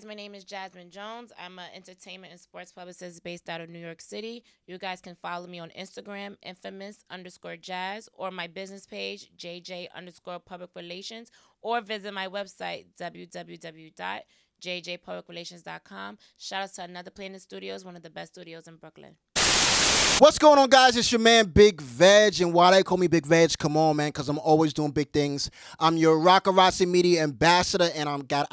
My name is Jasmine Jones. I'm an entertainment and sports publicist based out of New York City. You guys can follow me on Instagram, infamous_jazz, or my business page, JJ_public relations, or visit my website, www.jjpublicrelations.com. Shout out to Another Planet Studios, one of the best studios in Brooklyn. What's going on, guys? It's your man, Big Vegg. And why they call me Big Vegg? Come on, man, because I'm always doing big things. I'm your Rocarazzi Media Ambassador, and I got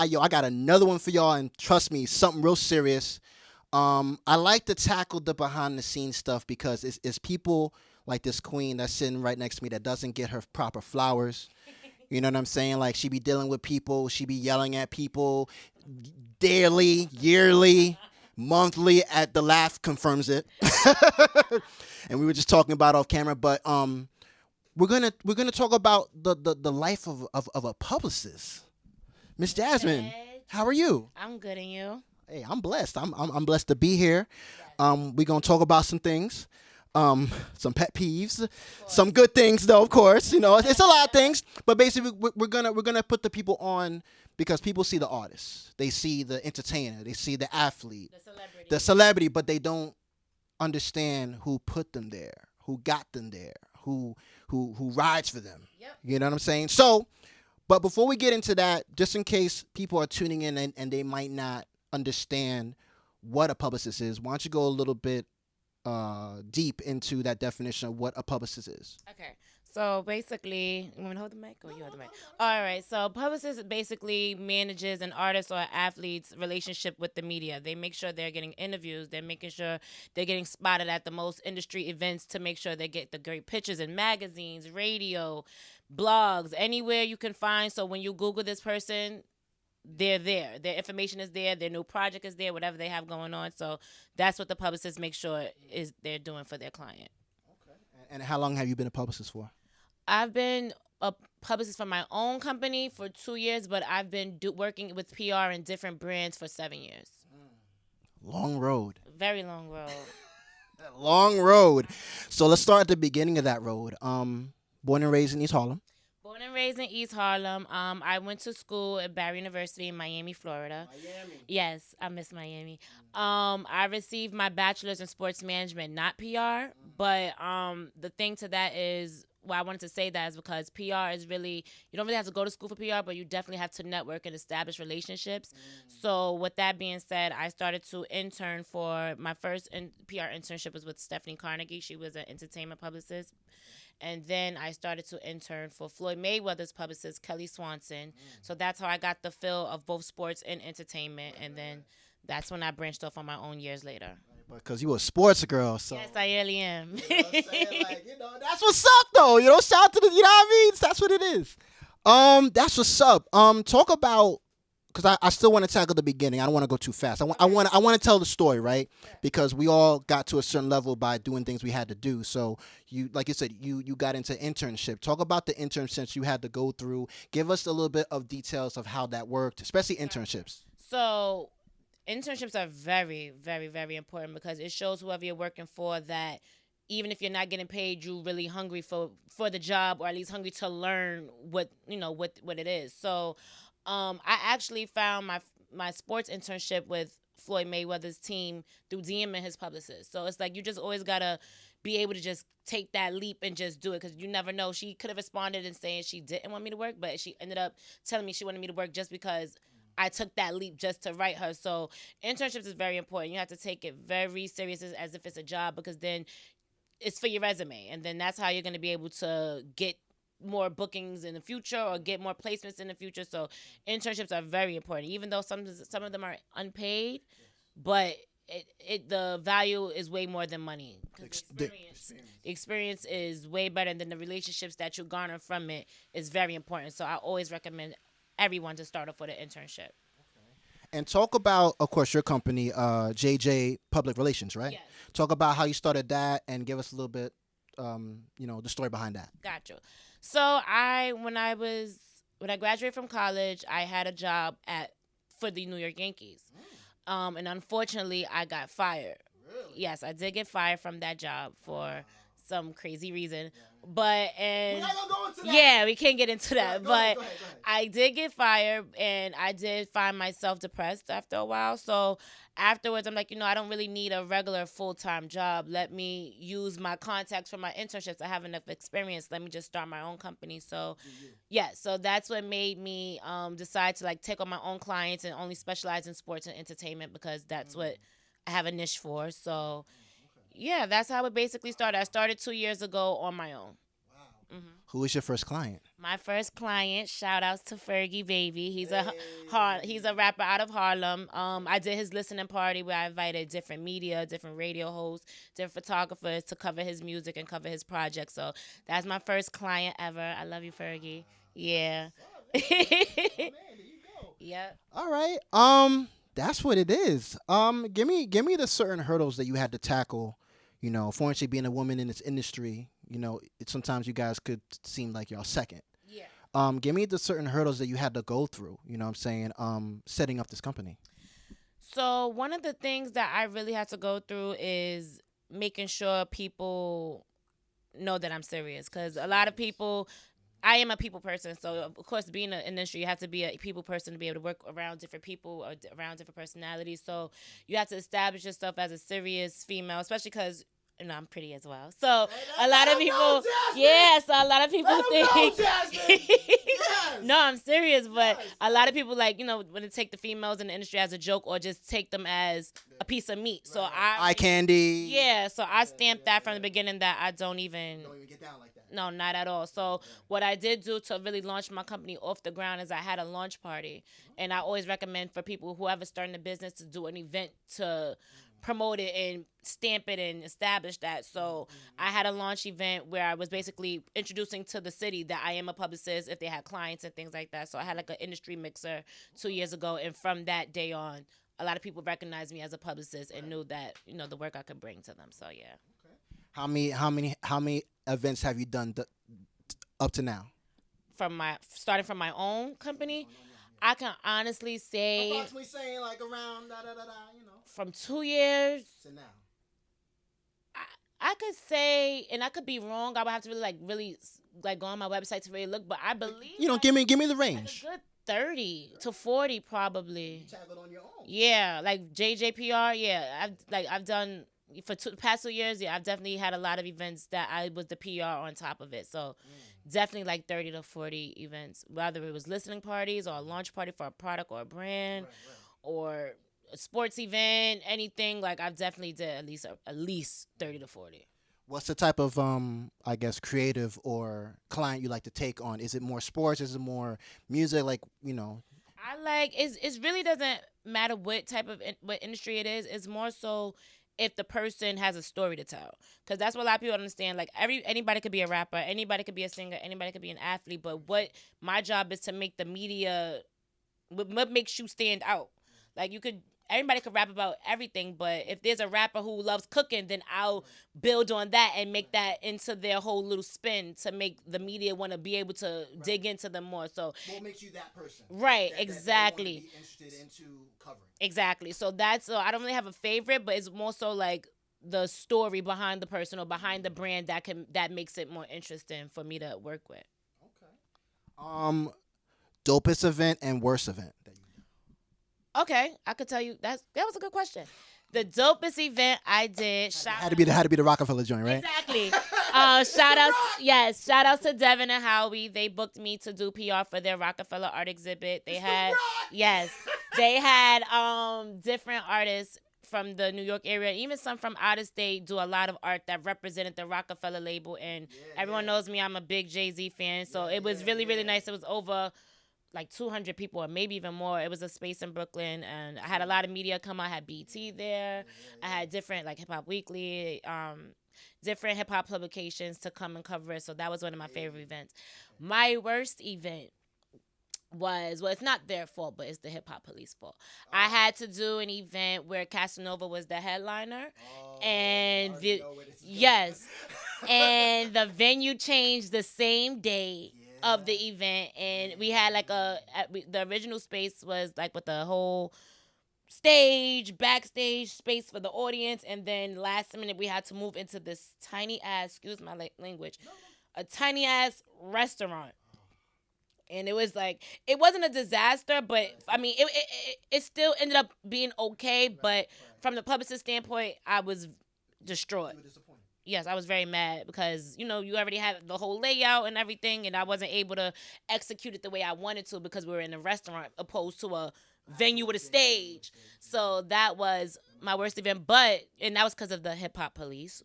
another one for y'all, and trust me, something real serious. I like to tackle the behind-the-scenes stuff because it's people like this queen that's sitting right next to me that doesn't get her proper flowers. You know what I'm saying? Like, she be dealing with people. She be yelling at people daily, yearly, monthly. At the laugh confirms it. And we were just talking about off camera, but we're gonna talk about the life of a publicist. Miss Jasmine, how are you? I'm good, and you? Hey, I'm blessed. I'm blessed to be here. We're gonna talk about some things. Some pet peeves, some good things though, of course. You know, it's a lot of things, but basically we're gonna put the people on because people see the artist, they see the entertainer, they see the athlete, the celebrity, but they don't understand who put them there, who got them there, who rides for them. Yep. You know what I'm saying? So, but before we get into that, just in case people are tuning in and they might not understand what a publicist is, why don't you go a little bit deep into that definition of what a publicist is? Okay. So basically, you want me to hold the mic or you hold the mic? All right. So publicist basically manages an artist or athlete's relationship with the media. They make sure they're getting interviews. They're making sure they're getting spotted at the most industry events to make sure they get the great pictures in magazines, radio, blogs, anywhere you can find. So when you Google this person, they're there. Their information is there. Their new project is there, whatever they have going on. So that's what the publicist makes sure is they're doing for their client. Okay. And how long have you been a publicist for? I've been a publicist for my own company for 2 years, but I've been working with PR and different brands for 7 years. Long road. Very long road. Long road. So let's start at the beginning of that road. Born and raised in East Harlem. Born and raised in East Harlem. I went to school at Barry University in Miami, Florida. Miami. Yes, I miss Miami. I received my bachelor's in sports management, not PR. But the thing to that is, why I wanted to say that is because PR is really, you don't really have to go to school for PR, but you definitely have to network and establish relationships. So with that being said, I started to intern for my first PR internship was with Stephanie Carnegie. She was an entertainment publicist. And then I started to intern for Floyd Mayweather's publicist, Kelly Swanson. So that's how I got the feel of both sports and entertainment. And then that's when I branched off on my own years later. Because you were a sports girl, so. Yes, I really am. You know what I'm saying? Like, that's what's up, though. You know, shout out to the, you know what I mean? That's what it is. That's what's up. Talk about, because I still want to tackle the beginning. I don't want to go too fast. I want to tell the story, right? Because we all got to a certain level by doing things we had to do. So you, like you said, you got into internship. Talk about the internships you had to go through. Give us a little bit of details of how that worked, especially internships. So internships are very, very, very important because it shows whoever you're working for that even if you're not getting paid, you're really hungry for the job, or at least hungry to learn what it is. So I actually found my sports internship with Floyd Mayweather's team through DMing his publicist. So it's like you just always gotta be able to just take that leap and just do it, because you never know. She could have responded and saying she didn't want me to work, but she ended up telling me she wanted me to work just because I took that leap just to write her. So internships is very important. You have to take it very serious as if it's a job, because then it's for your resume, and then that's how you're going to be able to get more bookings in the future or get more placements in the future. So internships are very important, even though some of them are unpaid, but the value is way more than money. 'Cause the experience is way better than the relationships that you garner from it is very important. So I always recommend everyone to start off with an internship. And talk about, of course, your company, JJ Public Relations, right? Yes. Talk about how you started that and give us a little bit, the story behind that. Got you. So when I graduated from college, I had a job for the New York Yankees. And unfortunately, I got fired. Really? Yes, I did get fired from that job for some crazy reason. But We're not gonna go into that. yeah, we can't get into that. Go ahead, But go ahead. I did get fired, and I did find myself depressed after a while. So afterwards, I'm like, I don't really need a regular full time job. Let me use my contacts from my internships. I have enough experience. Let me just start my own company. So yeah, so that's what made me decide to like take on my own clients and only specialize in sports and entertainment, because that's what I have a niche for. So yeah, that's how it basically started. I started 2 years ago on my own. Who was your first client? My first client, shout outs to Fergie Baby. Hey. He's a rapper out of Harlem. I did his listening party where I invited different media, different radio hosts, different photographers to cover his music and cover his project. So that's my first client ever. I love you, Fergie. Yeah. Yep. All right. That's what it is. Give me the certain hurdles that you had to tackle. Fortunately, being a woman in this industry, sometimes you guys could seem like y'all second. Yeah. Give me the certain hurdles that you had to go through. You know what I'm saying? Setting up this company. So one of the things that I really had to go through is making sure people know that I'm serious, because a lot of people. I am a people person, so of course, being in the industry, you have to be a people person to be able to work around different people or around different personalities. So you have to establish yourself as a serious female, especially because I'm pretty as well. So a lot of people, yeah. So a lot of people think, no, I'm serious. But a lot of people when they take the females in the industry as a joke or just take them as a piece of meat. So Eye candy. yeah. So I stamped that from the beginning that I don't even get down like that. no, not at all. So what I did do to really launch my company off the ground is I had a launch party, and I always recommend for people whoever starting a business to do an event to promote it and stamp it and establish that. So I had a launch event where I was basically introducing to the city that I am a publicist if they had clients and things like that. So I had like an industry mixer 2 years ago, and from that day on, a lot of people recognized me as a publicist and knew that the work I could bring to them. So yeah. How many events have you done up to now? Starting from my own company, I can honestly say Approximately saying like around from 2 years, to now. I could say, and I could be wrong. I would have to really go on my website to really look, but I believe Give me the like range. a good 30 to 40 probably. Tag it on your own. Yeah, like JJPR. Yeah, I've done for the past 2 years. Yeah, I've definitely had a lot of events that I was the PR on top of it. So definitely like 30 to 40 events, whether it was listening parties or a launch party for a product or a brand, or a sports event, anything. Like I've definitely did at least 30 to 40. What's the type of I guess creative or client you like to take on? Is it more sports? Is it more music? It really doesn't matter what type of what industry it is. It's more so if the person has a story to tell, because that's what a lot of people don't understand. Like anybody could be a rapper, anybody could be a singer, anybody could be an athlete, but what my job is to make the media, what makes you stand out. Like everybody could rap about everything, but if there's a rapper who loves cooking, then I'll build on that and make that into their whole little spin to make the media want to be able to dig into them more. So what makes you that person? Right, exactly. Be interested into covering. Exactly. So I don't really have a favorite, but it's more so like the story behind the person or behind the brand that makes it more interesting for me to work with. Okay. Dopest event and worst event that you done. Okay, I could tell you that was a good question. The dopest event I did. Had to be the Rockefeller joint, right? Exactly. Shout outs to Devin and Howie. They booked me to do PR for their Rockefeller art exhibit. They had yes, they had different artists from the New York area, even some from out of state, do a lot of art that represented the Rockefeller label. And everyone knows me; I'm a big Jay-Z fan, so it was really nice. It was over like 200 people or maybe even more. It was a space in Brooklyn, and I had a lot of media come. I had BT there. I had different like Hip Hop Weekly, different hip hop publications to come and cover it. So that was one of my favorite events. My worst event was, well, it's not their fault, but it's the hip hop police fault. I had to do an event where Casanova was the headliner, and yes, and the venue changed the same day of the event, and we had like the original space was like with the whole stage, backstage space for the audience, and then last minute we had to move into this tiny ass, excuse my language, a tiny ass restaurant. And it was like, it wasn't a disaster, but I mean, it still ended up being okay. But from the publicist standpoint, I was destroyed. Yes, I was very mad because, you know, you already had the whole layout and everything, and I wasn't able to execute it the way I wanted to because we were in a restaurant opposed to a venue with a stage. So that was my worst event, and that was because of the hip hop police.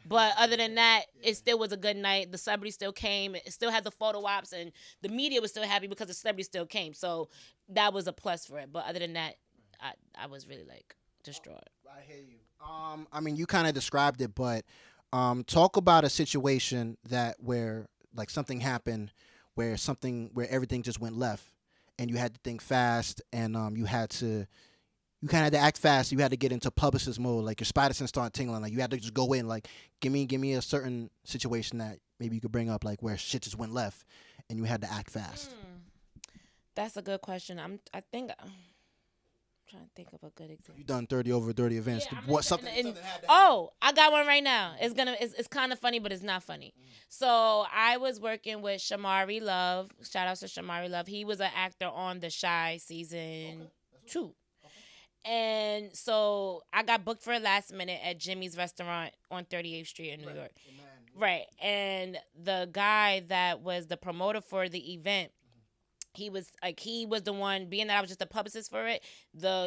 But other than that, it still was a good night. The celebrities still came. It still had the photo ops, and the media was still happy because the celebrities still came. So that was a plus for it. But other than that, I was really like destroyed. I hear you. I mean, you kind of described it, but talk about a situation that where like something happened, where everything just went left, and you had to think fast, and you kind of had to act fast. You had to get into publicist mode. Like your spider sense started tingling. Like you had to just go in. Like give me a certain situation that maybe you could bring up, like where shit just went left, and you had to act fast. That's a good question. I think I'm trying to think of a good example. You done 30 over 30 events. Yeah, What something had to happen. Oh, I got one right now. It's kind of funny, but it's not funny. So I was working with Shamari Love. Shout out to Shamari Love. He was an actor on The Shy season 2. And so I got booked for a last minute at Jimmy's restaurant on 38th Street in New York. Right. And the guy that was the promoter for the event, he was the one, being that I was just a publicist for it,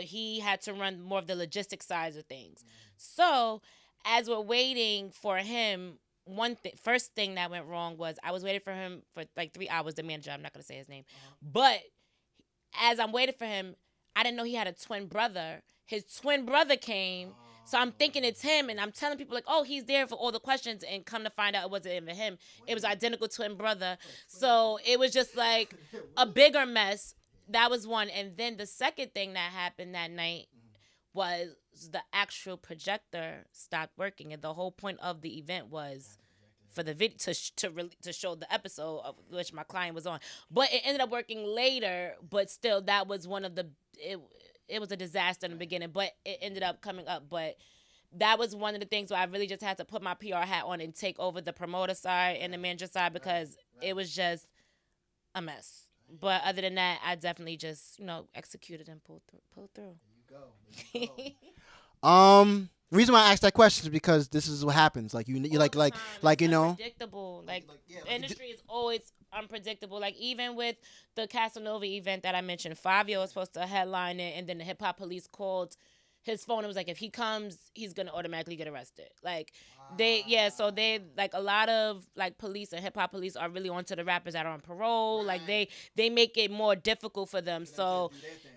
he had to run more of the logistics sides of things. So as we're waiting for him, first thing that went wrong was I was waiting for him for like 3 hours, the manager, I'm not going to say his name. But as I'm waiting for him, I didn't know he had a twin brother. His twin brother came, so I'm thinking it's him, and I'm telling people like, oh, he's there for all the questions, and come to find out it wasn't even him. It was identical twin brother. So it was just like a bigger mess. That was one. And then the second thing that happened that night was the actual projector stopped working, and the whole point of the event was for the video to show the episode of which my client was on. But it ended up working later, but still that was one of the it was a disaster in the beginning, but it ended up coming up. But that was one of the things where I really just had to put my PR hat on and take over the promoter side and the manager side because it was just a mess. But other than that, I definitely just, executed and pulled through. There you go. The reason why I asked that question is because this is what happens. Like you like unpredictable. The industry is always unpredictable. Like even with the Casanova event that I mentioned, Fabio was supposed to headline it, and then the hip hop police called his phone and was like, if he comes, he's gonna automatically get arrested. Like so they like a lot of like police and hip hop police are really onto the rappers that are on parole. Right. Like they make it more difficult for them. So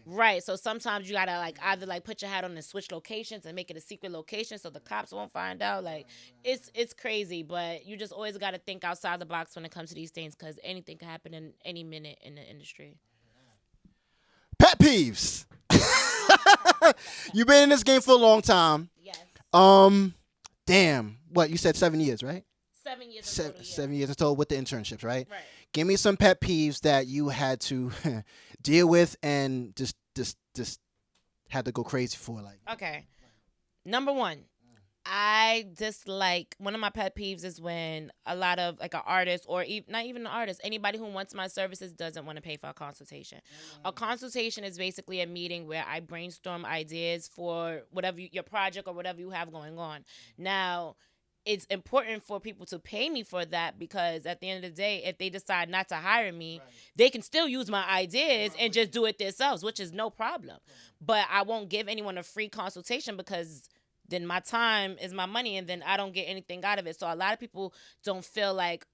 right. So sometimes you gotta like either like put your hat on and switch locations and make it a secret location so the cops won't find out. Like it's crazy, but you just always gotta think outside the box when it comes to these things because anything can happen in any minute in the industry. Pet peeves. You've been in this game for a long time. Yes. Damn. What you said? 7 years, right? 7 years. 7 years in total with the internships, right? Right. Give me some pet peeves that you had to deal with and just had to go crazy for. Like. Okay. Number one, I dislike, one of my pet peeves is when a lot of like an artist or not even an artist, anybody who wants my services doesn't want to pay for a consultation. A consultation is basically a meeting where I brainstorm ideas for whatever your project or whatever you have going on. Now, it's important for people to pay me for that because at the end of the day, if they decide not to hire me, they can still use my ideas and just do it themselves, which is no problem. But I won't give anyone a free consultation because then my time is my money and then I don't get anything out of it. So a lot of people don't feel like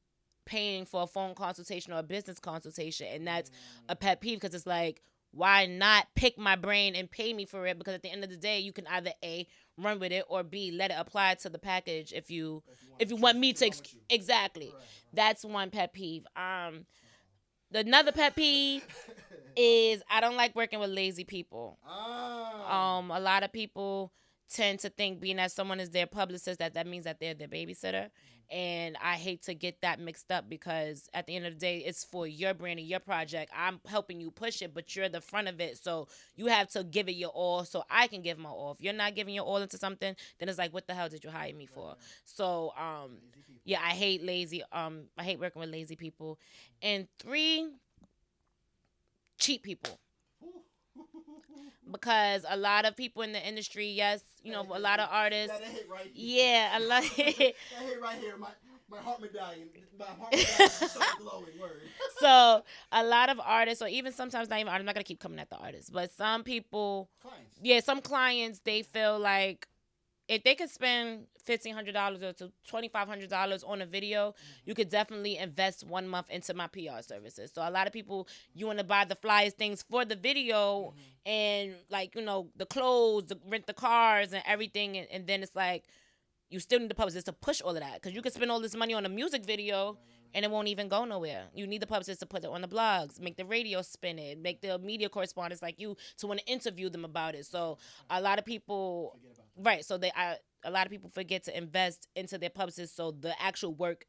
paying for a phone consultation or a business consultation, and that's a pet peeve because it's like, why not pick my brain and pay me for it? Because at the end of the day, you can either A, run with it, or B, let it apply to the package if you want me to exactly. That's one pet peeve. Another pet peeve is I don't like working with lazy people. A lot of people tend to think being that someone is their publicist that means that they're their babysitter, and I hate to get that mixed up because at the end of the day it's for your brand and your project. I'm helping you push it, but you're the front of it, so you have to give it your all so I can give my all. If you're not giving your all into something, then it's like, what the hell did you hire me for? So yeah, I hate I hate working with lazy people. And three, cheap people, because a lot of people in the industry, yes, a lot of artists, That hit right here. yeah, a lot. That hit right here. My heart medallion. My heart medallion started glowing. Word. So a lot of artists, or even sometimes not even artists, I'm not gonna keep coming at the artists, but some people, Clients. yeah, some clients, they feel like if they could spend $1,500 or to $2,500 on a video, you could definitely invest 1 month into my PR services. So a lot of people, you want to buy the flyest things for the video, and like the clothes, rent the cars, and everything, and then it's like you still need the publicist to push all of that because you can spend all this money on a music video and it won't even go nowhere. You need the publicist to put it on the blogs, make the radio spin it, make the media correspondents like you to want to interview them about it. So a lot of people, right? So a lot of people forget to invest into their publicists so the actual work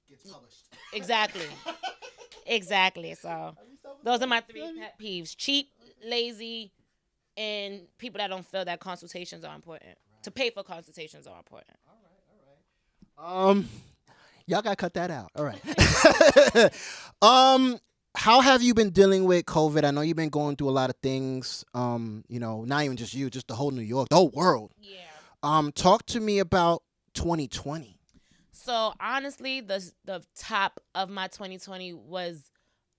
Gets published. exactly, exactly. So those are my three pet peeves: cheap, lazy, and people that don't feel that consultations are important. To pay for consultations are important. Um, y'all gotta cut that out. All right. How have you been dealing with COVID? I know you've been going through a lot of things. Not even just you, just the whole New York, the whole world. Yeah. Talk to me about 2020. So honestly, the top of my 2020 was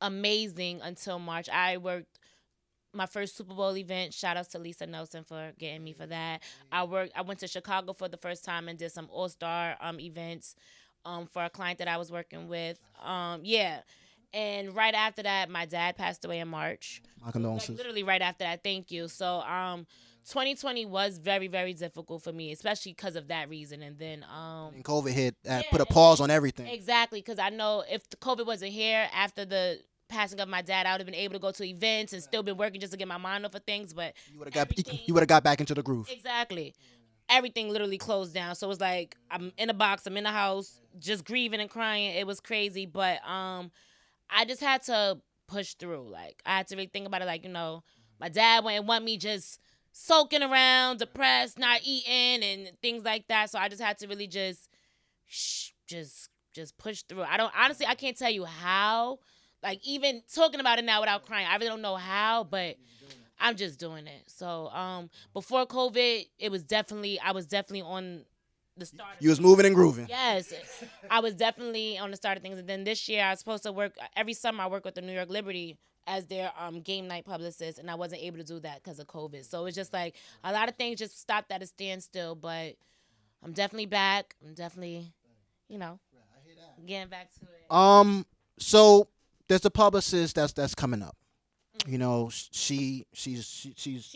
amazing until March. I worked my first Super Bowl event. Shout outs to Lisa Nelson for getting me for that. I went to Chicago for the first time and did some All Star events for a client that I was working with. Yeah. And right after that, my dad passed away in March. My condolences. Literally right after that. Thank you. So 2020 was very, very difficult for me, especially because of that reason. And then And COVID hit, put a pause on everything. exactly, because I know if the COVID wasn't here after the passing of my dad, I would have been able to go to events and still been working just to get my mind off of things. But You would have got back into the groove. exactly, everything literally closed down. So it was like I'm in a box, I'm in the house, just grieving and crying. It was crazy, but I just had to push through. Like I had to really think about it. Like my dad wouldn't want me just soaking around, depressed, not eating, and things like that. So I just had to really just push through. I can't tell you how. Like even talking about it now without crying, I really don't know how, but I'm just doing it. So before COVID, I was definitely on the start. You was moving and grooving. Yes, I was definitely on the start of things. And then this year, I was supposed to work every summer. I work with the New York Liberty as their game night publicist, and I wasn't able to do that because of COVID. So it's just like a lot of things just stopped at a standstill. But I'm definitely back. I'm definitely, getting back to it. So there's a publicist that's coming up. She's She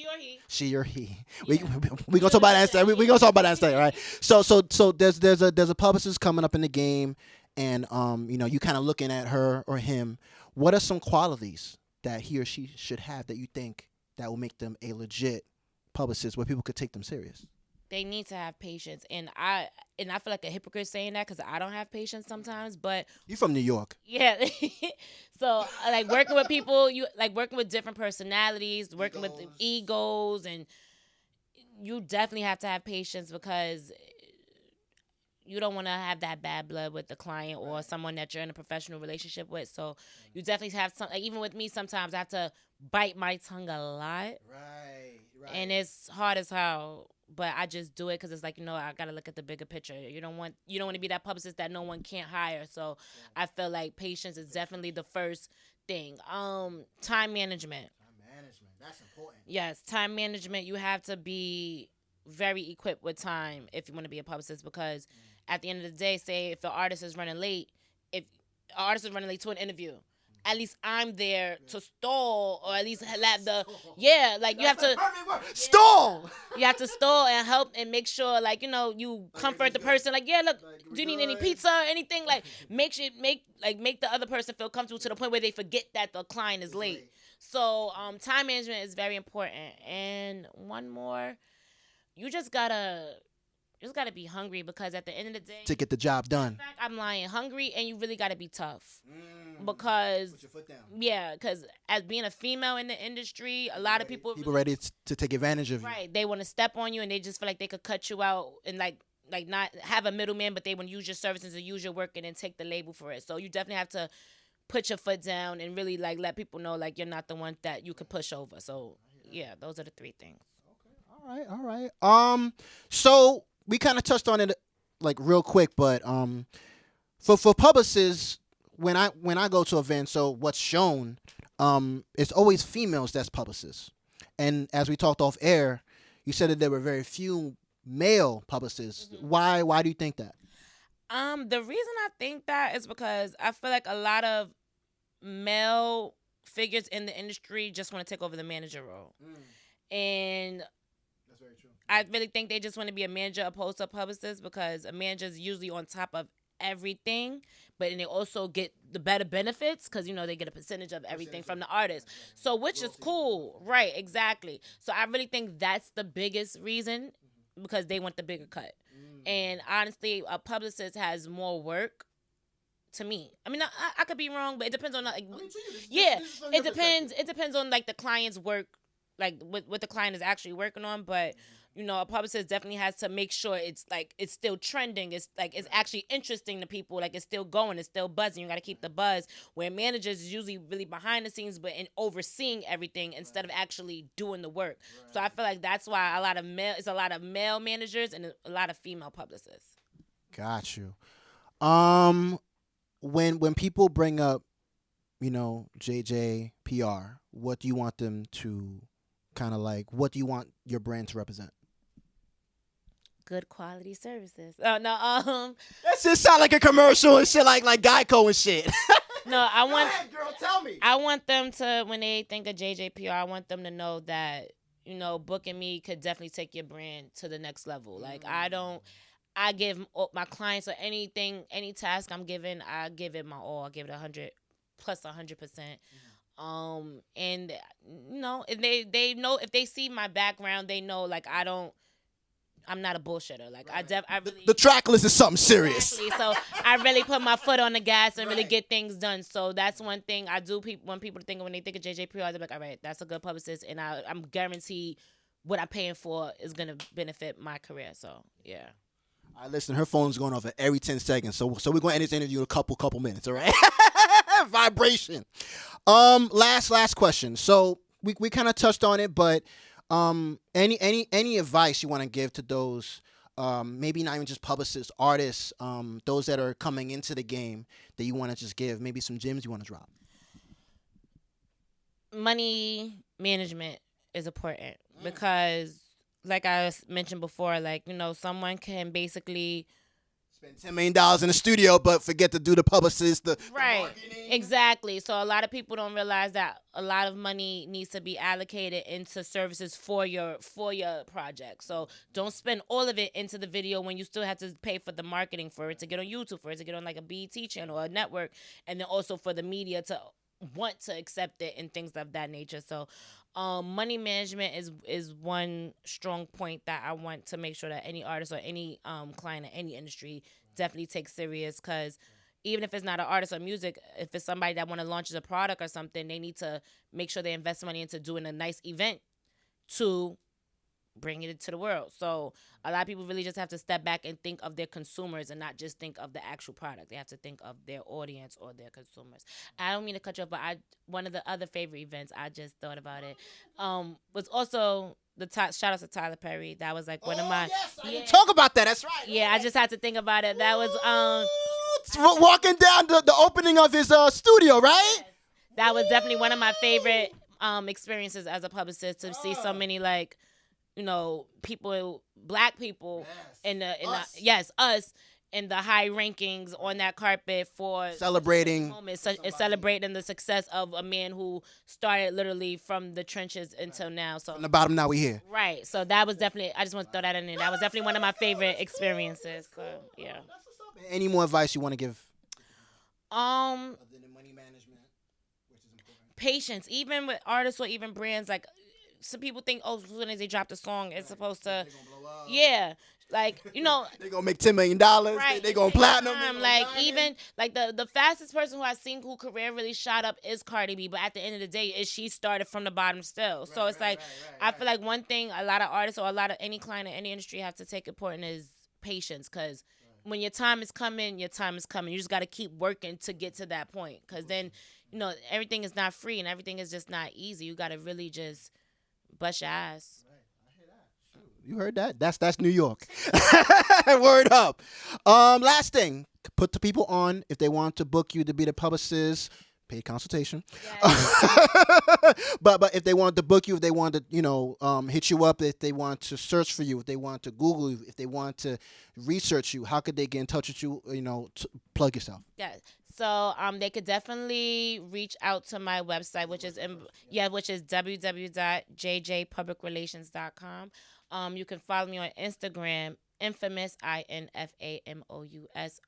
or he. she or he. We gonna talk about that instead. We gonna talk about that instead, right? So there's a publicist coming up in the game, and you kind of looking at her or him. What are some qualities that he or she should have that you think that will make them a legit publicist where people could take them serious? They need to have patience, and I feel like a hypocrite saying that because I don't have patience sometimes. But You from New York? yeah, so like working with people, you like working with different personalities, working with egos, and you definitely have to have patience because you don't want to have that bad blood with the client or someone that you're in a professional relationship with. So you definitely have some. Like, even with me, sometimes I have to bite my tongue a lot, and it's hard as hell. But I just do it because it's like, I gotta look at the bigger picture. You don't want to be that publicist that no one can't hire. So I feel like patience is definitely the first thing. Time management. That's important. Yes, time management. You have to be very equipped with time if you want to be a publicist, because at the end of the day, say if an artist is running late, if an artist is running late to an interview, at least I'm there to stall, or at least have the like you have to Stall. you have to stall and help and make sure, like, you comfort the person, like, yeah, look, do you need any pizza or anything, like make the other person feel comfortable to the point where they forget that the client is late. So time management is very important. And one more, you just gotta be hungry, because at the end of the day, To get the job done. in fact, I'm lying, hungry, and you really gotta be tough. Because Put your foot down. yeah, because as being a female in the industry, a lot of people ready to take advantage of you. right, they want to step on you, and they just feel like they could cut you out and like not have a middleman, but they want to use your services and use your work and then take the label for it. So you definitely have to put your foot down and really like let people know like you're not the one that you could push over. So yeah, those are the three things. All right. So we kind of touched on it like real quick, but for publicists, when I go to events, so what's shown, it's always females that's publicists, and as we talked off air, you said that there were very few male publicists. Why do you think that? The reason I think that is because I feel like a lot of male figures in the industry just want to take over the manager role. And That's very true. I really think they just want to be a manager opposed to a publicist, because a manager is usually on top of everything, but and they also get the better benefits because they get a percentage of everything from the artist. So which is cool, right? Exactly. So I really think that's the biggest reason, because they want the bigger cut. And honestly, a publicist has more work. To me, I mean, I could be wrong, but it depends on it depends. It depends on like the client's work, like what the client is actually working on. But a publicist definitely has to make sure it's like it's still trending. It's like it's actually interesting to people. Like it's still going. It's still buzzing. You got to keep the buzz. Where managers is usually really behind the scenes, but in overseeing everything instead of actually doing the work. So I feel like that's why it's a lot of male managers and a lot of female publicists. Got you. When people bring up, JJ PR, what do you want them to kind of like? What do you want your brand to represent? Good quality services. No. That just sound like a commercial and shit, like Geico and shit. No, I want. Go ahead, girl, tell me. I want them to, when they think of JJPR, I want them to know that booking me could definitely take your brand to the next level. Like I give my clients or anything, any task I'm given, I give it my all. I give it 100 plus 100%. And if they know, if they see my background, they know like I'm not a bullshitter. Like I really The track list is something serious. Exactly. So I really put my foot on the gas and really get things done. So that's one thing I do. When they think of JJPR, they're like, all right, that's a good publicist, and I'm guaranteed what I'm paying for is gonna benefit my career. So yeah. All right, listen, her phone's going off at every 10 seconds, so we're going to end this interview in a couple minutes, all right? Vibration. Last question. So we kind of touched on it, but any advice you want to give to those, maybe not even just publicists, artists, those that are coming into the game that you want to just give, maybe some gems you want to drop? Money management is important because, like I mentioned before, like, someone can basically spend $10 million in the studio, but forget to do the publicist, the marketing. Exactly. So a lot of people don't realize that a lot of money needs to be allocated into services for your project. So don't spend all of it into the video when you still have to pay for the marketing for it to get on YouTube, for it to get on like a BET channel or a network, and then also for the media to want to accept it and things of that nature. So money management is one strong point that I want to make sure that any artist or any client in any industry definitely takes serious, because even if it's not an artist or music, if it's somebody that want to launch a product or something, they need to make sure they invest money into doing a nice event to bringing it to the world. So a lot of people really just have to step back and think of their consumers and not just think of the actual product. They have to think of their audience or their consumers. I don't mean to cut you off, but one of the other favorite events, I just thought about it, was also shout out to Tyler Perry. That was like one of my yes, I didn't talk about that. That's right. yeah. I just had to think about it. That was walking down the opening of his studio, right? that was definitely one of my favorite experiences as a publicist to see so many like people, black people us in the high rankings on that carpet for Celebrating moments, celebrating the success of a man who started literally from the trenches until now. So from the bottom, now we here. right. So that was definitely. I just want to throw that in there. That was definitely one of my favorite experiences. So yeah. Any more advice you want to give? Um, Other than money management, which is important. patience, even with artists or even brands, like some people think, oh, as soon as they drop the song, it's supposed to, yeah, like They gonna make $10 million. right. They gonna platinum. Like even like the fastest person who I've seen who career really shot up is Cardi B, but at the end of the day, she started from the bottom still. So it's like I feel like one thing a lot of artists or a lot of any client in any industry have to take important is patience, because when your time is coming, your time is coming. You just got to keep working to get to that point, because then everything is not free and everything is just not easy. You got to really just bust your ass. You heard that? That's New York. Word up. Last thing, put the people on if they want to book you to be the publicist. Paid consultation. Yes. but if they want to book you, if they want to hit you up, if they want to search for you, if they want to Google you, if they want to research you, how could they get in touch with you? Plug yourself. Yeah. So they could definitely reach out to my website, which is www.jjpublicrelations.com. You can follow me on Instagram, infamous INFAMOUS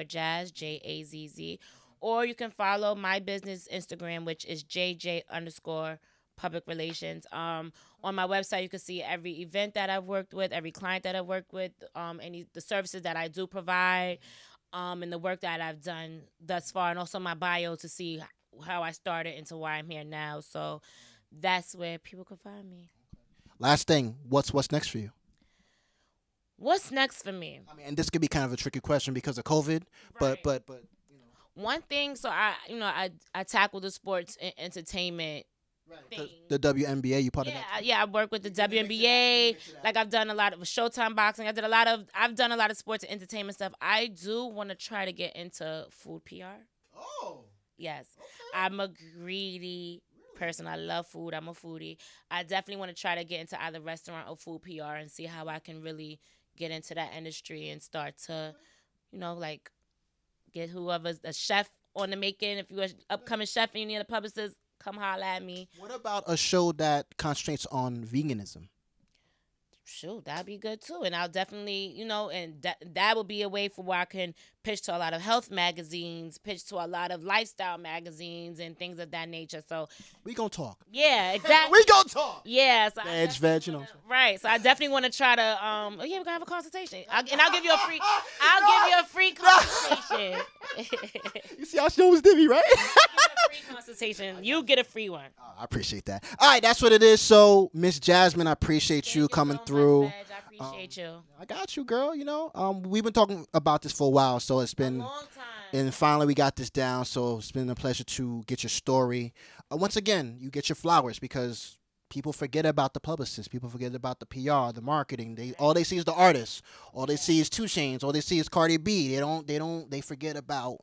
_jazz, or you can follow my business Instagram, which is JJ_public relations. On my website, you can see every event that I've worked with, every client that I've worked with, the services that I do provide, and the work that I've done thus far, and also my bio to see how I started into why I'm here now. So that's where people can find me. Last thing, what's next for you? What's next for me? I mean, and this could be kind of a tricky question because of COVID, Right. but One thing, so I tackle the sports and entertainment thing. the WNBA, you part of that? Yeah, I work with the WNBA. Like I've done a lot of Showtime boxing. I've done a lot of sports and entertainment stuff. I do want to try to get into food PR. Oh. Yes, I'm a greedy person. I love food. I'm a foodie. I definitely want to try to get into either restaurant or food PR and see how I can really get into that industry and start to, like get whoever's a chef on the making. If you're an upcoming chef and you need a publicist, come holler at me. What about a show that concentrates on veganism? Shoot, that'd be good too. And I'll definitely, and that would be a way for where I can pitch to a lot of health magazines, pitch to a lot of lifestyle magazines and things of that nature. So We gonna talk. yeah, exactly. We gonna talk. Yeah, so Veg, right. So I definitely want to try to. We're gonna have a consultation, I'll give you a free. I'll give you a free consultation. You see how she always did me, right? Give you a free consultation. You get a free one. I appreciate that. All right, that's what it is. So, Miss Jasmine, I appreciate you coming so through. Much, Veg. I appreciate you. I got you, girl. We've been talking about this for a while, so it's been A long time. and finally we got this down. So it's been a pleasure to get your story. Once again, you get your flowers because people forget about the publicists. People forget about the PR, the marketing. All they see is the artist. All they see is 2 Chainz. All they see is Cardi B. They forget about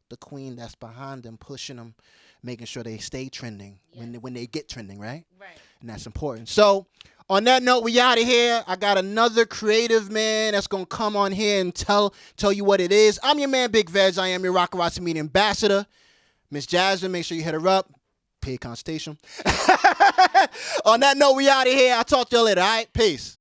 the queen that's behind them, pushing them, making sure they stay trending when they get trending, right? Right. And that's important. So, on that note, we out of here. I got another creative man that's gonna come on here and tell you what it is. I'm your man, Big Vegg. I am your Rocarazzi Media ambassador. Miss Jasmine, make sure you hit her up. Paid consultation. On that note, we out of here. I'll talk to you later. All right, peace.